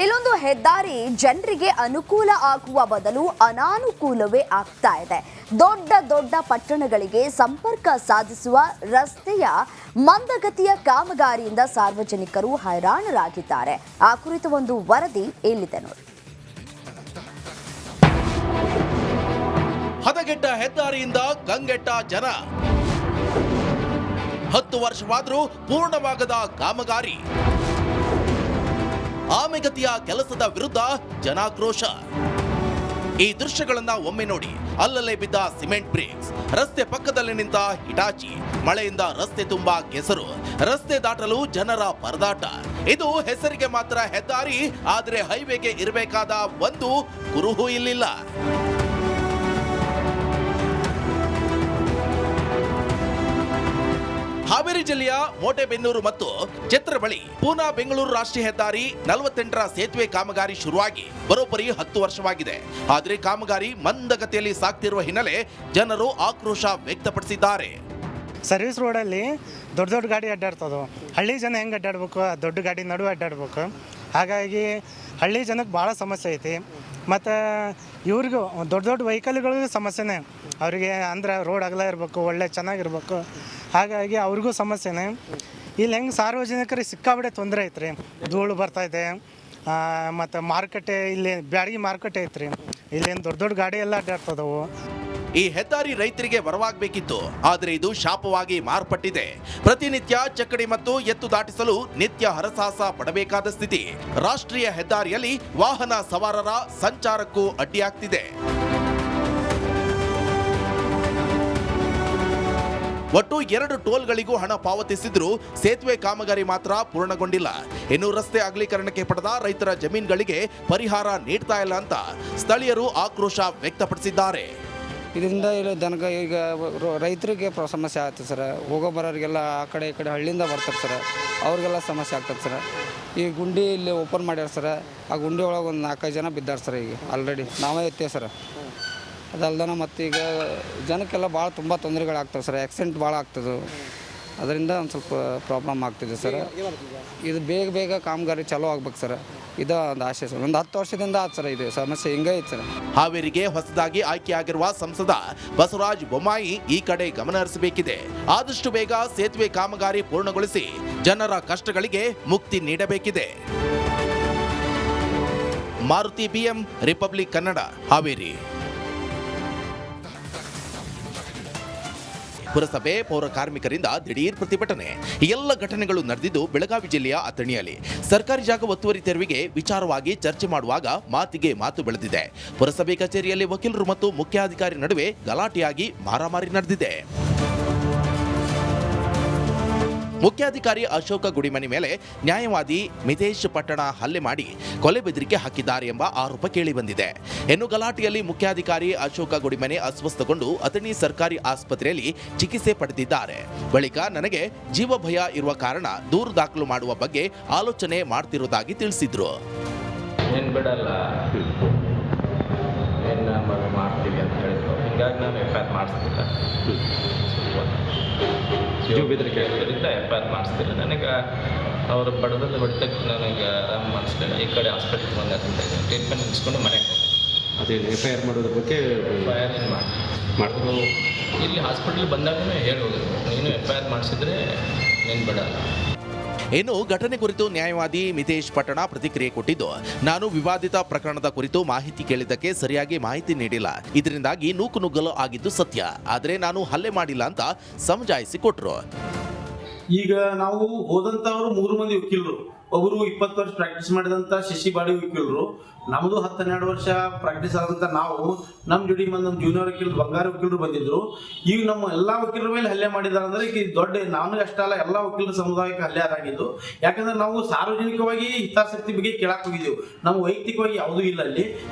ಇಲ್ಲೊಂದು ಹೆದ್ದಾರಿ ಜನರಿಗೆ ಅನುಕೂಲ ಆಗುವ ಬದಲು ಅನಾನುಕೂಲವೇ ಆಗ್ತಾ ಇದೆ. ದೊಡ್ಡ ದೊಡ್ಡ ಪಟ್ಟಣಗಳಿಗೆ ಸಂಪರ್ಕ ಸಾಧಿಸುವ ರಸ್ತೆಯ ಮಂದಗತಿಯ ಕಾಮಗಾರಿಯಿಂದ ಸಾರ್ವಜನಿಕರು ಹೈರಾಣರಾಗಿದ್ದಾರೆ. ಆ ಕುರಿತು ಒಂದು ವರದಿ ಇಲ್ಲಿದೆ ನೋಡಿ. ಹದಗೆಟ್ಟ ಹೆದ್ದಾರಿಯಿಂದ ಕಂಗೆಟ್ಟ ಜನ. 10 ವರ್ಷವಾದರೂ ಪೂರ್ಣವಾಗದ ಕಾಮಗಾರಿ. ಆಮೆಗತಿಯ ಕೆಲಸದ ವಿರುದ್ಧ ಜನಾಕ್ರೋಶ. ಈ ದೃಶ್ಯಗಳನ್ನ ಒಮ್ಮೆ ನೋಡಿ. ಅಲ್ಲಲ್ಲೇ ಬಿದ್ದ ಸಿಮೆಂಟ್ ಬ್ರೇಕ್ಸ್, ರಸ್ತೆ ಪಕ್ಕದಲ್ಲಿ ನಿಂತ ಹಿಟಾಚಿ, ಮಳೆಯಿಂದ ರಸ್ತೆ ತುಂಬಾ ಕೆಸರು, ರಸ್ತೆ ದಾಟಲು ಜನರ ಪರದಾಟ. ಇದು ಹೆಸರಿಗೆ ಮಾತ್ರ ಹೆದ್ದಾರಿ, ಆದರೆ ಹೈವೇಗೆ ಇರಬೇಕಾದ ಒಂದು ಕುರುಹು ಇಲ್ಲಿಲ್ಲ. ಹಾವೇರಿ ಜಿಲ್ಲೆಯ ಮೋಟೆಬೆನ್ನೂರು ಮತ್ತು ಛತ್ರ ಬಳಿ ಪೂನಾ ಬೆಂಗಳೂರು ರಾಷ್ಟ್ರೀಯ ಹೆದ್ದಾರಿ 48ರ ಸೇತುವೆ ಕಾಮಗಾರಿ ಶುರುವಾಗಿ ಬರೋಬ್ಬರಿ 10 ವರ್ಷವಾಗಿದೆ. ಆದರೆ ಕಾಮಗಾರಿ ಮಂದಗತಿಯಲ್ಲಿ ಸಾಗ್ತಿರುವ ಹಿನ್ನೆಲೆ ಜನರು ಆಕ್ರೋಶ ವ್ಯಕ್ತಪಡಿಸಿದ್ದಾರೆ. ಸರ್ವಿಸ್ ರೋಡಲ್ಲಿ ದೊಡ್ಡ ದೊಡ್ಡ ಗಾಡಿ ಅಡ್ಡಾಡ್ತದೋ, ಹಳ್ಳಿ ಜನ ಹೆಂಗೆ ಅಡ್ಡಾಡ್ಬೇಕು, ದೊಡ್ಡ ಗಾಡಿ ನಡುವೆ ಅಡ್ಡಾಡ್ಬೇಕು. ಹಾಗಾಗಿ ಹಳ್ಳಿ ಜನಕ್ಕೆ ಭಾಳ ಸಮಸ್ಯೆ ಐತಿ. ಮತ್ತು ಇವ್ರಿಗೂ ದೊಡ್ಡ ದೊಡ್ಡ ವೆಹಿಕಲ್ಗಳಿಗೂ ಸಮಸ್ಯೆನೇ. ಅವರಿಗೆ ಅಂದ್ರೆ ರೋಡ್ ಅಗಲ ಇರಬೇಕು, ಒಳ್ಳೆ ಚೆನ್ನಾಗಿರ್ಬೇಕು. ಹಾಗಾಗಿ ಅವ್ರಿಗೂ ಸಮಸ್ಯೆನೇ. ಇಲ್ಲಿ ಹೆಂಗೆ ಸಾರ್ವಜನಿಕರಿಗೆ ಸಿಕ್ಕಾಬಿಡೆ ತೊಂದರೆ ಐತ್ರಿ. ಧೂಳು ಬರ್ತಾಯಿದೆ. ಮತ್ತು ಮಾರುಕಟ್ಟೆ, ಇಲ್ಲಿ ಬ್ಯಾಡಗಿ ಮಾರುಕಟ್ಟೆ ಐತ್ರಿ. ಇಲ್ಲೇನು ದೊಡ್ಡ ದೊಡ್ಡ ಗಾಡಿ ಎಲ್ಲ ಅಡ್ಡಾಡ್ತದವು. ಈ ಹೆದ್ದಾರಿ ರೈತರಿಗೆ ವರವಾಗಬೇಕಿತ್ತು, ಆದರೆ ಇದು ಶಾಪವಾಗಿ ಮಾರ್ಪಟ್ಟಿದೆ. ಪ್ರತಿನಿತ್ಯ ಚಕ್ಕಡಿ ಮತ್ತು ಎತ್ತು ದಾಟಿಸಲು ನಿತ್ಯ ಹರಸಾಹಸ ಪಡಬೇಕಾದ ಸ್ಥಿತಿ. ರಾಷ್ಟ್ರೀಯ ಹೆದ್ದಾರಿಯಲ್ಲಿ ವಾಹನ ಸವಾರರ ಸಂಚಾರಕ್ಕೂ ಅಡ್ಡಿಯಾಗ್ತಿದೆ. ಒಟ್ಟು 2 ಟೋಲ್ಗಳಿಗೂ ಹಣ ಪಾವತಿಸಿದ್ರೂ ಸೇತುವೆ ಕಾಮಗಾರಿ ಮಾತ್ರ ಪೂರ್ಣಗೊಂಡಿಲ್ಲ. ಇನ್ನು ರಸ್ತೆ ಅಗಲೀಕರಣಕ್ಕೆ ಪಡೆದ ರೈತರ ಜಮೀನುಗಳಿಗೆ ಪರಿಹಾರ ನೀಡ್ತಾ ಇಲ್ಲ ಅಂತ ಸ್ಥಳೀಯರು ಆಕ್ರೋಶ ವ್ಯಕ್ತಪಡಿಸಿದ್ದಾರೆ. ಇದರಿಂದ ದನಗ ಈಗ ರೈತರಿಗೆ ಸಮಸ್ಯೆ ಆಗ್ತದೆ ಸರ್. ಹೋಗೋ ಬರೋರಿಗೆಲ್ಲ ಆ ಕಡೆ ಈ ಕಡೆ ಹಳ್ಳಿಯಿಂದ ಬರ್ತಾರೆ ಸರ್, ಅವ್ರಿಗೆಲ್ಲ ಸಮಸ್ಯೆ ಆಗ್ತದೆ ಸರ್. ಈ ಗುಂಡಿ ಇಲ್ಲಿ ಓಪನ್ ಮಾಡ್ಯಾರ ಸರ್. ಆ ಗುಂಡಿ ಒಳಗೆ ಒಂದು 4-5 ಜನ ಬಿದ್ದಾರೆ ಸರ್. ಈಗ ಆಲ್ರೆಡಿ ನಾವೇ ಎತ್ತೇವೆ ಸರ್. ಅದಲ್ದನ ಮತ್ತು ಈಗ ಜನಕ್ಕೆಲ್ಲ ಭಾಳ ತುಂಬ ತೊಂದರೆಗಳಾಗ್ತವೆ ಸರ್. ಆಕ್ಸಿಡೆಂಟ್ ಭಾಳ ಆಗ್ತದೆ. ಅದರಿಂದ ಒಂದು ಸ್ವಲ್ಪ ಪ್ರಾಬ್ಲಮ್ ಆಗ್ತಿದೆ ಸರ್. ಇದು ಬೇಗ ಕಾಮಗಾರಿ ಚಾಲೂ ಆಗ್ಬೇಕು ಸರ್. ಇದು ಒಂದು ಆಶೆ ಸರ್. ಒಂದು 10 ವರ್ಷದಿಂದ ಆಯ್ತು ಸರ್. ಇದು ಸಮಸ್ಯೆ ಹಿಂಗೆ ಐತೆ ಸರ್. ಹಾವೇರಿಗೆ ಹೊಸದಾಗಿ ಆಯ್ಕೆಯಾಗಿರುವ ಸಂಸದ ಬಸವರಾಜ ಬೊಮ್ಮಾಯಿ ಈ ಕಡೆ ಗಮನ ಹರಿಸಬೇಕಿದೆ. ಆದಷ್ಟು ಬೇಗ ಸೇತುವೆ ಕಾಮಗಾರಿ ಪೂರ್ಣಗೊಳಿಸಿ ಜನರ ಕಷ್ಟಗಳಿಗೆ ಮುಕ್ತಿ ನೀಡಬೇಕಿದೆ. Maruti BM, republic Kannada, Haveri. ಪುರಸಭೆ ಪೌರ ಕಾರ್ಮಿಕರಿಂದ ದಿಢೀರ್ ಪ್ರತಿಭಟನೆ. ಎಲ್ಲ ಘಟನೆಗಳು ನಡೆದಿದ್ದು ಬೆಳಗಾವಿ ಜಿಲ್ಲೆಯ ಅಥಣಿಯಲ್ಲಿ. ಸರ್ಕಾರಿ ಜಾಗ ಒತ್ತುವರಿ ತೆರವಿಗೆ ವಿಚಾರವಾಗಿ ಚರ್ಚೆ ಮಾಡುವಾಗ ಮಾತಿಗೆ ಮಾತು ಬೆಳೆದಿದೆ. ಪುರಸಭೆ ಕಚೇರಿಯಲ್ಲಿ ವಕೀಲರು ಮತ್ತು ಮುಖ್ಯಾಧಿಕಾರಿ ನಡುವೆ ಗಲಾಟೆಯಾಗಿ ಮಾರಾಮಾರಿ ನಡೆದಿದೆ. ಮುಖ್ಯಾಧಿಕಾರಿ ಅಶೋಕ ಗುಡಿಮನಿ ಮೇಲೆ ನ್ಯಾಯವಾದಿ ಮಿತೇಶ್ ಪಟ್ಟಣ ಹಲ್ಲೆ ಮಾಡಿ ಕೊಲೆ ಬೆದರಿಕೆ ಹಾಕಿದ್ದಾರೆ ಎಂಬ ಆರೋಪ ಕೇಳಿಬಂದಿದೆ. ಇನ್ನು ಗಲಾಟೆಯಲ್ಲಿ ಮುಖ್ಯಾಧಿಕಾರಿ ಅಶೋಕ ಗುಡಿಮನಿ ಅಸ್ವಸ್ಥಗೊಂಡು ಅಥಣಿ ಸರ್ಕಾರಿ ಆಸ್ಪತ್ರೆಯಲ್ಲಿ ಚಿಕಿತ್ಸೆ ಪಡೆದಿದ್ದಾರೆ. ಬಳಿಕ ನನಗೆ ಜೀವ ಭಯ ಇರುವ ಕಾರಣ ದೂರು ದಾಖಲು ಮಾಡುವ ಬಗ್ಗೆ ಆಲೋಚನೆ ಮಾಡ್ತಿರುವುದಾಗಿ ತಿಳಿಸಿದ್ರು. ಜೀವ ಬೆದರಿಕೆ FIR ಮಾಡಿಸ್ತಿಲ್ಲ. ನನಗೆ ಅವರು ಬಡದಲ್ಲಿ ಹೊಡಿತಕ್ಕೆ ನನಗೆ ಆರಾಮ ಮಾಡಿಸ್ಲಿಲ್ಲ. ಈ ಕಡೆ ಹಾಸ್ಪಿಟ್ಲಿಗೆ ಬಂದ ಟ್ರೀಟ್ಮೆಂಟ್ ಮುಗಿಸ್ಕೊಂಡು ಮನೆಗೆ ಹೋಗಿ ಅದೇ FIR ಮಾಡೋದ್ರ ಬಗ್ಗೆ FIR ಏನು ಮಾಡಿದ್ರು. ಇಲ್ಲಿ ಹಾಸ್ಪಿಟ್ಲಿಗೆ ಬಂದಾಗಲೂ ಹೇಳಿ ಹೋಗಿದ್ರು, ನೀನು FIR ಮಾಡಿಸಿದ್ರೆ ನೀನು ಬಿಡಲ್ಲ. ಇನ್ನು ಘಟನೆ ಕುರಿತು ನ್ಯಾಯವಾದಿ ಮಿತೇಶ್ ಪಟ್ಟಣ ಪ್ರತಿಕ್ರಿಯೆ ಕೊಟ್ಟಿದ್ದು, ನಾನು ವಿವಾದಿತ ಪ್ರಕರಣದ ಕುರಿತು ಮಾಹಿತಿ ಕೇಳಿದ್ದಕ್ಕೆ ಸರಿಯಾಗಿ ಮಾಹಿತಿ ನೀಡಿಲ್ಲ. ಇದರಿಂದಾಗಿ ನೂಕುನುಗ್ಗಲು ಆಗಿದ್ದು ಸತ್ಯ. ಆದರೆ ನಾನು ಹಲ್ಲೆ ಮಾಡಿಲ್ಲ ಅಂತ ಸಮಜಾಯಿಸಿ ಕೊಟ್ಟರು. ಈಗ ನಾವು ಹೋದಂತವರು 3 ಮಂದಿ ವಕೀಲರು, ಒಬ್ಬರು 20 ವರ್ಷ ಪ್ರಾಕ್ಟೀಸ್ ಮಾಡಿದಂತ ಶಿಶಿಬಾಡಿ ವಕೀಲರು, ನಮ್ಮದು 10-12 ವರ್ಷ ಪ್ರಾಕ್ಟೀಸ್ ಆದಂತ ನಾವು, ನಮ್ಮ ಜೋಡಿ ನಮ್ಮ ಜೂನಿಯರ್ ವಕೀಲರು ಬಂಗಾರ ವಕೀಲರು ಬಂದಿದ್ರು. ಈಗ ನಮ್ಮ ಎಲ್ಲಾ ವಕೀಲರ ಮೇಲೆ ಹಲ್ಲೆ ಮಾಡಿದಾರೆ ಅಂದ್ರೆ ಈಗ ದೊಡ್ಡ ನನಗೆ ಅಷ್ಟಲ್ಲ, ಎಲ್ಲ ವಕೀಲರ ಸಮುದಾಯಕ್ಕೆ ಹಲ್ಲೆ ಆಗಿದ್ದು. ಯಾಕಂದ್ರೆ ನಾವು ಸಾರ್ವಜನಿಕವಾಗಿ ಹಿತಾಸಕ್ತಿ ಬಗ್ಗೆ ಕೇಳಕ್ ಹೋಗಿದ್ದೆವು, ನಮ್ಮ ವೈಯಕ್ತಿಕವಾಗಿ ಯಾವುದೂ ಇಲ್ಲ ಅಲ್ಲಿ.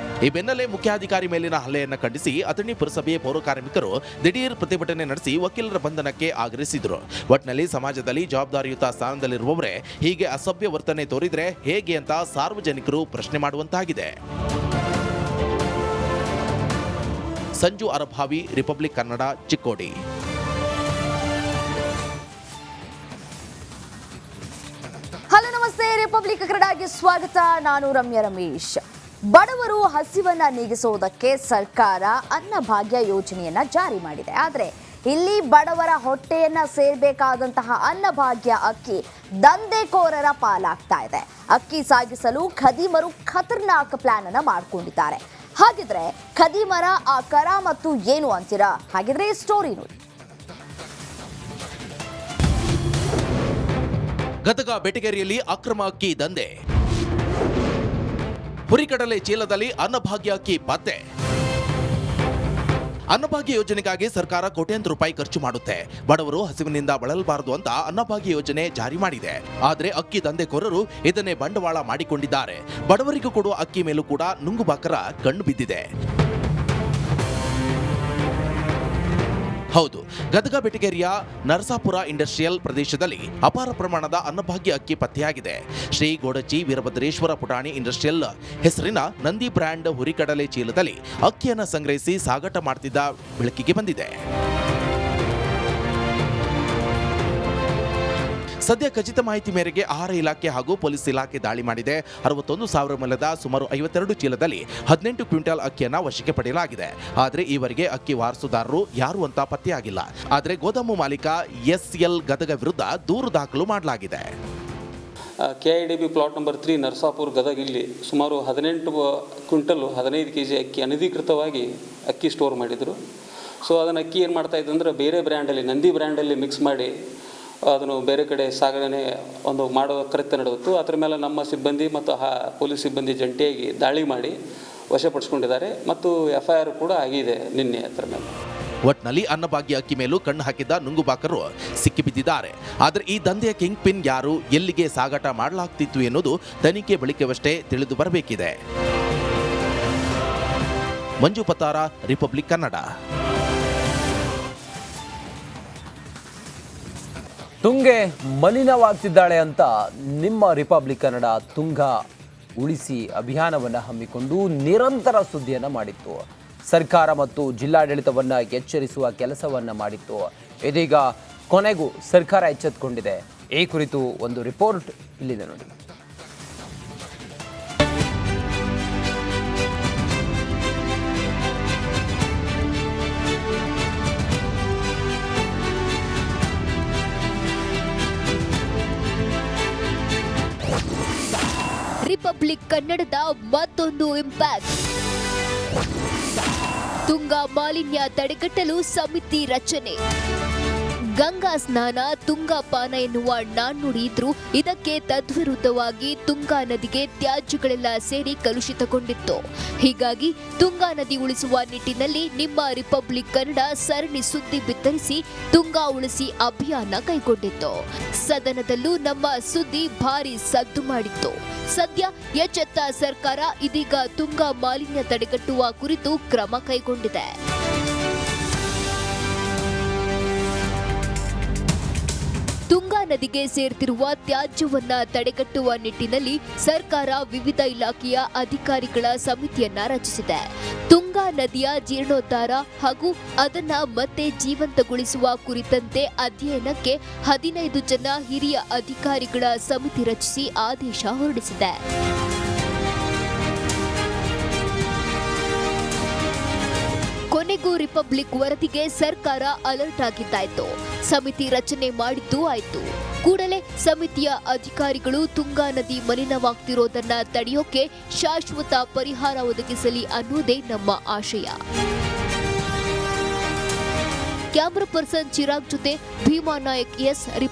ಈ ಬೆನ್ನಲ್ಲೇ ಮುಖ್ಯಾಧಿಕಾರಿ ಮೇಲಿನ ಹಲ್ಲೆಯನ್ನು ಖಂಡಿಸಿ ಅಥಣಿ ಪುರಸಭೆ ಪೌರ ಕಾರ್ಮಿಕರು ದಿಢೀರ್ ಪ್ರತಿಭಟನೆ ನಡೆಸಿ ವಕೀಲರ ಬಂಧನಕ್ಕೆ ಆಗ್ರಹಿಸಿದ್ರು. ಒಟ್ನಲ್ಲಿ ಸಮಾಜದಲ್ಲಿ ಜವಾಬ್ದಾರಿಯುತ ಸ್ಥಾನದಲ್ಲಿರುವವರೇ ಹೀಗೆ ಅಸಭ್ಯ ವರ್ತನೆ ತೋರಿದ್ರೆ ಹೇಗೆ ಅಂತ ಸಾರ್ವಜನಿಕರು ಪ್ರಶ್ನೆ ಮಾಡುವಂತಾಗಿದೆ. ಸಂಜು ಅರಭಾವಿ, ರಿಪಬ್ಲಿಕ್ ಕನ್ನಡ, ಚಿಕ್ಕೋಡಿ. ಹಲೋ ನಮಸ್ತೆ. ರಿಪಬ್ಲಿಕ್ ಕನ್ನಡಗೆ ಸ್ವಾಗತ. ನಾನು ರಮ್ಯಾ ರಮೇಶ್. ಬಡವರು ಹಸಿವನ್ನ ನೀಗಿಸುವುದಕ್ಕೆ ಸರ್ಕಾರ ಅನ್ನಭಾಗ್ಯ ಯೋಜನೆಯನ್ನ ಜಾರಿ ಮಾಡಿದೆ. ಆದರೆ ಇಲ್ಲಿ ಬಡವರ ಹೊಟ್ಟೆಯನ್ನ ಸೇರಬೇಕಾದಂತಹ ಅನ್ನಭಾಗ್ಯ ಅಕ್ಕಿ ದಂಧೆಕೋರರ ಪಾಲಾಗ್ತಾ ಇದೆ. ಅಕ್ಕಿ ಸಾಗಿಸಲು ಖದೀಮರು ಖತರ್ನಾಕ್ ಪ್ಲಾನ್ ಅನ್ನ ಮಾಡ್ಕೊಂಡಿದ್ದಾರೆ. ಹಾಗಿದ್ರೆ ಖದೀಮರ ಆ ಕರಾಮತ್ತು ಏನು ಅಂತೀರಾ? ಹಾಗಿದ್ರೆ ಈ ಸ್ಟೋರಿ ನೋಡಿ. ಗದಗ ಬೆಟಗೇರಿಯಲ್ಲಿ ಅಕ್ರಮ ಅಕ್ಕಿ ದಂಧೆ. ಹುರಿಕಡಲೆ ಚೀಲದಲ್ಲಿ ಅನ್ನಭಾಗ್ಯ ಅಕ್ಕಿ ಪತ್ತೆ. ಅನ್ನಭಾಗ್ಯ ಯೋಜನೆಗಾಗಿ ಸರ್ಕಾರ ಕೋಟ್ಯಾಂತರ ರೂಪಾಯಿ ಖರ್ಚು ಮಾಡುತ್ತೆ. ಬಡವರು ಹಸಿವಿನಿಂದ ಬಳಲಬಾರದು ಅಂತ ಅನ್ನಭಾಗ್ಯ ಯೋಜನೆ ಜಾರಿ ಮಾಡಿದೆ. ಆದರೆ ಅಕ್ಕಿ ದಂಧೆಕೋರರು ಇದನ್ನೇ ಬಂಡವಾಳ ಮಾಡಿಕೊಂಡಿದ್ದಾರೆ. ಬಡವರಿಗೂ ಕೊಡುವ ಅಕ್ಕಿ ಮೇಲೂ ಕೂಡ ನುಂಗುಬಾಕರ ಕಣ್ಣು ಬಿದ್ದಿದೆ. ಹೌದು, ಗದಗ ಬೆಟಗೇರಿಯ ನರಸಾಪುರ ಇಂಡಸ್ಟ್ರಿಯಲ್ ಪ್ರದೇಶದಲ್ಲಿ ಅಪಾರ ಪ್ರಮಾಣದ ಅನ್ನಭಾಗ್ಯ ಅಕ್ಕಿ ಪತ್ತೆಯಾಗಿದೆ. ಶ್ರೀ ಗೋಡಚಿ ವೀರಭದ್ರೇಶ್ವರ ಪುಟಾಣಿ ಇಂಡಸ್ಟ್ರಿಯಲ್ ಹೆಸರಿನ ನಂದಿ ಬ್ರ್ಯಾಂಡ್ ಹುರಿಕಡಲೆ ಚೀಲದಲ್ಲಿ ಅಕ್ಕಿಯನ್ನು ಸಂಗ್ರಹಿಸಿ ಸಾಗಾಟ ಮಾಡ್ತಿದ್ದ ಬೆಳಕಿಗೆ ಬಂದಿದೆ. ಸದ್ಯ ಖಚಿತ ಮಾಹಿತಿ ಮೇರೆಗೆ ಆಹಾರ ಇಲಾಖೆ ಹಾಗೂ ಪೊಲೀಸ್ ಇಲಾಖೆ ದಾಳಿ ಮಾಡಿದೆ. 61,000 ಮೌಲ್ಯದ ಸುಮಾರು 52 ಚೀಲದಲ್ಲಿ 18 ಕ್ವಿಂಟಲ್ ಅಕ್ಕಿಯನ್ನು ವಶಕ್ಕೆ ಪಡೆಯಲಾಗಿದೆ. ಆದರೆ ಈವರೆಗೆ ಅಕ್ಕಿ ವಾರಸುದಾರರು ಯಾರು ಅಂತ ಪತ್ತೆಯಾಗಿಲ್ಲ. ಆದರೆ ಗೋದಾಮು ಮಾಲೀಕ SL ಗದಗ ವಿರುದ್ಧ ದೂರು ದಾಖಲು ಮಾಡಲಾಗಿದೆ. KIDB plot number 3 Narasapura Gadag ಇಲ್ಲಿ ಸುಮಾರು 18 ಕ್ವಿಂಟಲ್ 15 kg ಅಕ್ಕಿ ಅನಧಿಕೃತವಾಗಿ ಅಕ್ಕಿ ಸ್ಟೋರ್ ಮಾಡಿದರು. ಸೊ ಅದನ್ನು ಅಕ್ಕಿ ಏನು ಮಾಡ್ತಾಯಿದ್ದು ಅಂದರೆ ಬೇರೆ ಬ್ರ್ಯಾಂಡಲ್ಲಿ ನಂದಿ ಬ್ರ್ಯಾಂಡಲ್ಲಿ ಮಿಕ್ಸ್ ಮಾಡಿ ಅದನ್ನು ಬೇರೆ ಕಡೆ ಸಾಗಣೆ ಮಾಡೋ ಕೃತ್ಯ ನಡೆದಿತ್ತು. ಅದರ ಮೇಲೆ ನಮ್ಮ ಸಿಬ್ಬಂದಿ ಮತ್ತು ಪೊಲೀಸ್ ಸಿಬ್ಬಂದಿ ಜಂಟಿಯಾಗಿ ದಾಳಿ ಮಾಡಿ ವಶಪಡಿಸಿಕೊಂಡಿದ್ದಾರೆ ಮತ್ತು FIR ಕೂಡ ಆಗಿದೆ ನಿನ್ನೆ ಅದರ ಮೇಲೆ. ಒಟ್ನಲ್ಲಿ ಅನ್ನಭಾಗ್ಯ ಅಕ್ಕಿ ಮೇಲೂ ಕಣ್ಣು ಹಾಕಿದ್ದ ನುಂಗುಬಾಕರು ಸಿಕ್ಕಿಬಿದ್ದಿದ್ದಾರೆ. ಆದರೆ ಈ ದಂಧೆಯ ಕಿಂಗ್ ಪಿನ್ ಯಾರು, ಎಲ್ಲಿಗೆ ಸಾಗಾಟ ಮಾಡಲಾಗ್ತಿತ್ತು ಎನ್ನುವುದು ತನಿಖೆ ಬಳಿಕವಷ್ಟೇ ತಿಳಿದು ಬರಬೇಕಿದೆ. ಮಂಜು ಪತ್ತಾರ, ರಿಪಬ್ಲಿಕ್ ಕನ್ನಡ. ತುಂಗೆ ಮಲಿನವಾಗ್ತಿದ್ದಾಳೆ ಅಂತ ನಿಮ್ಮ ರಿಪಬ್ಲಿಕ್ ಕನ್ನಡ ತುಂಗ ಉಳಿಸಿ ಅಭಿಯಾನವನ್ನು ಹಮ್ಮಿಕೊಂಡು ನಿರಂತರ ಸುದ್ದಿಯನ್ನು ಮಾಡಿತ್ತು. ಸರ್ಕಾರ ಮತ್ತು ಜಿಲ್ಲಾಡಳಿತವನ್ನು ಎಚ್ಚರಿಸುವ ಕೆಲಸವನ್ನು ಮಾಡಿತ್ತು. ಇದೀಗ ಕೊನೆಗೂ ಸರ್ಕಾರ ಎಚ್ಚೆತ್ತುಕೊಂಡಿದೆ. ಈ ಕುರಿತು ಒಂದು ರಿಪೋರ್ಟ್ ಇಲ್ಲಿದೆ ನೋಡಿ. ರಿಪಬ್ಲಿಕ್ ಕನ್ನಡದ ಮತ್ತೊಂದು ಇಂಪ್ಯಾಕ್ಟ್. ತುಂಗಾ ಮಾಲಿನ್ಯ ತಡೆಗಟ್ಟಲು ಸಮಿತಿ ರಚನೆ. ಗಂಗಾ ಸ್ನಾನ ತುಂಗಾ ಪಾನ ಎನ್ನುವ ನಾಣ್ಣುಡಿ ಇದ್ರೂ ಇದಕ್ಕೆ ತದ್ವಿರುದ್ಧವಾಗಿ ತುಂಗಾ ನದಿಗೆ ತ್ಯಾಜ್ಯಗಳೆಲ್ಲ ಸೇರಿ ಕಲುಷಿತಗೊಂಡಿತ್ತು. ಹೀಗಾಗಿ ತುಂಗಾ ನದಿ ಉಳಿಸುವ ನಿಟ್ಟಿನಲ್ಲಿ ನಿಮ್ಮ ರಿಪಬ್ಲಿಕ್ ಕನ್ನಡ ಸರಣಿ ಸುದ್ದಿ ಬಿತ್ತರಿಸಿ ತುಂಗಾ ಉಳಿಸಿ ಅಭಿಯಾನ ಕೈಗೊಂಡಿತ್ತು. ಸದನದಲ್ಲೂ ನಮ್ಮ ಸುದ್ದಿ ಭಾರಿ ಸದ್ದು ಮಾಡಿತ್ತು. ಸದ್ಯ ಎಚ್ಚೆತ್ತ ಸರ್ಕಾರ ಇದೀಗ ತುಂಗಾ ಮಾಲಿನ್ಯ ತಡೆಗಟ್ಟುವ ಕುರಿತು ಕ್ರಮ ಕೈಗೊಂಡಿದೆ. ತುಂಗಾ ನದಿಗೆ ಸೇರ್ತಿರುವ ತ್ಯಾಜ್ಯವನ್ನ ತಡೆಗಟ್ಟುವ ನಿಟ್ಟಿನಲ್ಲಿ ಸರ್ಕಾರ ವಿವಿಧ ಇಲಾಖೆಯ ಅಧಿಕಾರಿಗಳ ಸಮಿತಿಯನ್ನ ರಚಿಸಿದೆ. ತುಂಗಾ ನದಿಯ ಜೀರ್ಣೋದ್ಧಾರ ಹಾಗೂ ಅದನ್ನ ಮತ್ತೆ ಜೀವಂತಗೊಳಿಸುವ ಕುರಿತಂತೆ ಅಧ್ಯಯನಕ್ಕೆ 15 ಜನ ಹಿರಿಯ ಅಧಿಕಾರಿಗಳ ಸಮಿತಿ ರಚಿಸಿ ಆದೇಶ ಹೊರಡಿಸಿದೆ. ಕೊನೆಗೂ ರಿಪಬ್ಲಿಕ್ ವರದಿಗೆ ಸರ್ಕಾರ ಅಲರ್ಟ್ ಆಗಿದ್ದಾಯ್ತು. ಸಮಿತಿ ರಚನೆ ಮಾಡಿದ್ದು ಆಯ್ತು. ಕೂಡಲೇ ಸಮಿತಿಯ ಅಧಿಕಾರಿಗಳು ತುಂಗಾ ನದಿ ಮಲಿನವಾಗ್ತಿರೋದನ್ನ ತಡೆಯೋಕೆ ಶಾಶ್ವತ ಪರಿಹಾರ ಒದಗಿಸಲಿ ಅನ್ನೋದೇ ನಮ್ಮ ಆಶಯ. ಕ್ಯಾಮರಾ ಪರ್ಸನ್ ಚಿರಾಗ್ ಜೊತೆ ಭೀಮಾ ನಾಯಕ್, ಎಸ್.